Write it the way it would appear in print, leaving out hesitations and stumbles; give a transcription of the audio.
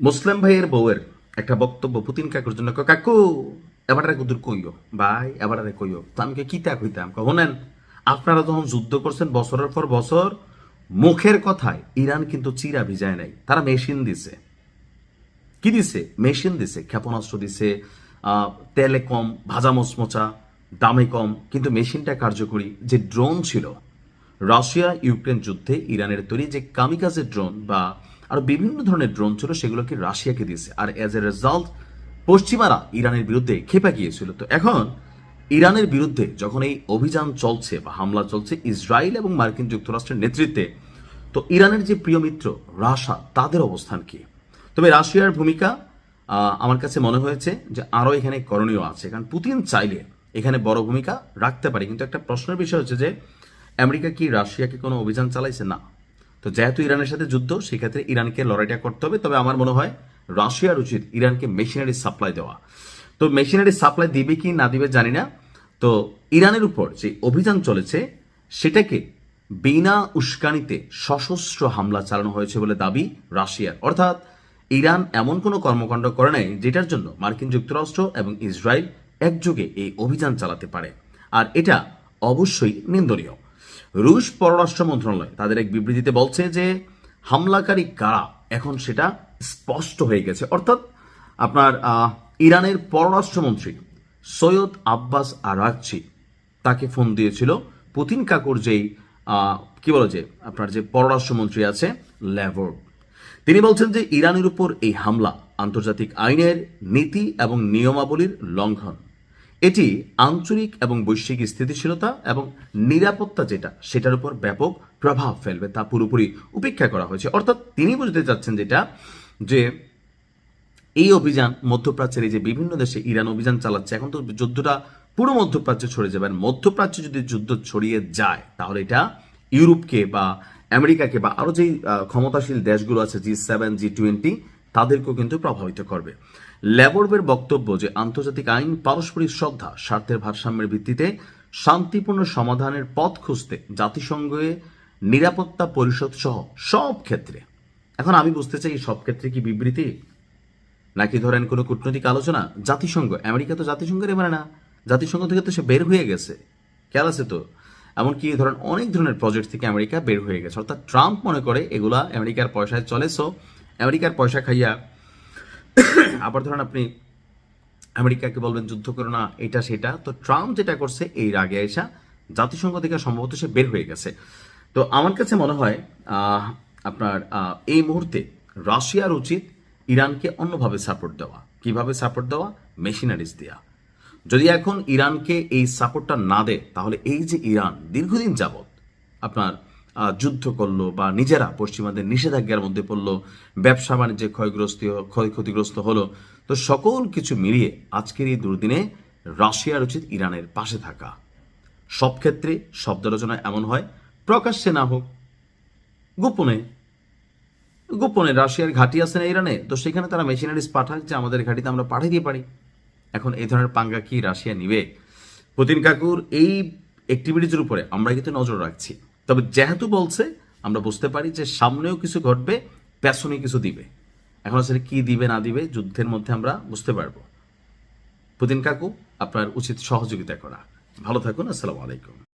মুসলিম ভাইয়ের বউয়ের একটা বক্তব্য পুতিন কাকুর জন্য কাকু এবারে কুদুর কইও ভাই এবারে কইও তো আমি কি তা কইতাম কহনেন আপনারা যখন যুদ্ধ করছেন বছরের পর বছর মুখের কথায় ইরান কিন্তু চিরা ভিজায় নাই, তারা মেশিন দিছে। কি দিছে? মেশিন দিছে, ক্ষেপণাস্ত্র দিছে, তেলে কম, ভাজা মচমচা, দামে কম, কিন্তু মেশিনটা কার্যকরী। যে ড্রোন ছিল রাশিয়া ইউক্রেন যুদ্ধে ইরানের তৈরি যে কামিকাজে ড্রোন বা আরো বিভিন্ন ধরনের ড্রোন ছিল, সেগুলোকে রাশিয়াকে দিয়েছে। আর এজ এ রেজাল্ট পশ্চিমারা ইরানের বিরুদ্ধে খেপে গিয়েছিল। তো এখন ইরানের বিরুদ্ধে যখন এই অভিযান চলছে বা হামলা চলছে ইসরায়েল এবং মার্কিন যুক্তরাষ্ট্রের নেতৃত্বে, তো ইরানের যে প্রিয় মিত্র রাশিয়া, তাদের অবস্থান কি? তবে রাশিয়ার ভূমিকা আমার কাছে মনে হয়েছে যে আরও এখানে করণীয় আছে, কারণ পুতিন চাইলে এখানে বড় ভূমিকা রাখতে পারে। কিন্তু একটা প্রশ্নের বিষয় হচ্ছে যে আমেরিকা কি রাশিয়াকে কোনো অভিযান চালাইছে? না। তো যেহেতু ইরানের সাথে যুদ্ধ, সেক্ষেত্রে ইরানকে লড়াইটা করতে হবে। তবে আমার মনে হয় রাশিয়ার উচিত ইরানকে মেশিনারি সাপ্লাই দেওয়া। তো মেশিনারি সাপ্লাই দিবে কি না দিবে জানি না। তো ইরানের উপর যে অভিযান চলেছে সেটাকে বিনা উস্কানিতে সশস্ত্র হামলা চালানো হয়েছে বলে দাবি রাশিয়ার। অর্থাৎ ইরান এমন কোনো কর্মকাণ্ড করে নাই যেটার জন্য মার্কিন যুক্তরাষ্ট্র এবং ইসরায়েল একযোগে এই অভিযান চালাতে পারে, আর এটা অবশ্যই নিন্দনীয়। রুশ পররাষ্ট্র মন্ত্রণালয় তাদের এক বিবৃতিতে বলছে যে হামলাকারী কারা এখন সেটা স্পষ্ট হয়ে গেছে। অর্থাৎ আপনার ইরানের পররাষ্ট্রমন্ত্রী সৈয়দ আব্বাস আরাকচি, তাকে ফোন দিয়েছিল পুতিন কাকুর যেই কি বলে যে আপনার যে পররাষ্ট্রমন্ত্রী আছে ল্যাভরভ। তিনি বলছেন যে ইরানের উপর এই হামলা আন্তর্জাতিক আইনের নীতি এবং নিয়মাবলীর লঙ্ঘন। এটি আঞ্চলিক এবং বৈশ্বিক স্থিতিশীলতা এবং নিরাপত্তা যেটা সেটার উপর ব্যাপক প্রভাব ফেলবে তা পুরোপুরি উপেক্ষা করা হয়েছে। অর্থাৎ তিনি বুঝতে চাচ্ছেন যেটা যে এই অভিযান মধ্যপ্রাচ্যের এই যে বিভিন্ন দেশে ইরান অভিযান চালাচ্ছে, এখন তো যুদ্ধটা পুরো মধ্যপ্রাচ্যে ছড়িয়ে যাবে। আর মধ্যপ্রাচ্যে যদি যুদ্ধ ছড়িয়ে যায় তাহলে এটা ইউরোপকে বা আমেরিকাকে বা আরো যেই ক্ষমতাশীল দেশগুলো আছে G7 G20 তাদেরকেও কিন্তু প্রভাবিত করবে। ল্যাভরভের বক্তব্য যে আন্তর্জাতিক আইন, পারস্পরিক শ্রদ্ধা, স্বার্থের ভারসাম্যের ভিত্তিতে শান্তিপূর্ণ সমাধানের পথ খুঁজতে জাতিসংঘে নিরাপত্তা পরিষদ সহ সব ক্ষেত্রে। এখন আমি বুঝতে চাই এই সব ক্ষেত্রে কি বিবৃতি নাকি ধরেন কোনো কূটনৈতিক আলোচনা? জাতিসংঘ, আমেরিকা তো জাতিসংঘের মানে না, জাতিসংঘ থেকে তো সে বের হয়ে গেছে, খেয়াল আছে তো। এমনকি ধরেন অনেক ধরনের প্রজেক্ট থেকে আমেরিকা বের হয়ে গেছে। অর্থাৎ ট্রাম্প মনে করে এগুলা আমেরিকার পয়সায় চলে, সো আমেরিকার পয়সা খাইয়া আবার ধরেন আপনি আমেরিকাকে বলবেন যুদ্ধ করো না, এটা সেটা। তো ট্রাম্প যেটা করছে এই রাগে আইসা জাতিসংঘ থেকে সম্ভবত সে বের হয়ে গেছে। তো আমার কাছে মনে হয় আপনার এই মুহূর্তে রাশিয়ার উচিত ইরানকে অন্যভাবে সাপোর্ট দেওয়া। কিভাবে সাপোর্ট দেওয়া? মেশিনারিজ দেওয়া। যদি এখন ইরানকে এই সাপোর্টটা না দেয় তাহলে এই যে ইরান দীর্ঘদিন যাবৎ আপনার যুদ্ধ করলো বা নিজেরা পশ্চিমাদের নিষেধাজ্ঞার মধ্যে পড়লো, ব্যবসা বাণিজ্যে ক্ষয়ক্ষতিগ্রস্ত হলো, তো সকল কিছু মিলিয়ে আজকের এই দুর্দিনে রাশিয়ার উচিত ইরানের পাশে থাকা। সব ক্ষেত্রে শব্দ আলোচনা এমন হয়, প্রকাশ্যে না হোক, গোপনে গোপনে রাশিয়ার ঘাঁটি আছে না ইরানে, তো সেখানে তারা মেশিনারিজ পাঠাক যে আমাদের ঘাঁটিতে আমরা পাঠিয়ে দিয়ে পারি। এখন এই ধরনের পাঙ্গা কি রাশিয়া নিবে? পুতিন কাকুর এই অ্যাক্টিভিটিজের উপরে আমরা কিন্তু নজর রাখছি। তবে যেহেতু বলছে, আমরা বুঝতে পারি যে সামনেও কিছু ঘটবে, পেছনে কিছু দিবে। এখন আসলে কি দিবে না দিবে যুদ্ধের মধ্যে আমরা বুঝতে পারবো। পুতিন কাকু, আপনার উচিত সহযোগিতা করা। ভালো থাকুন। আসসালামু আলাইকুম।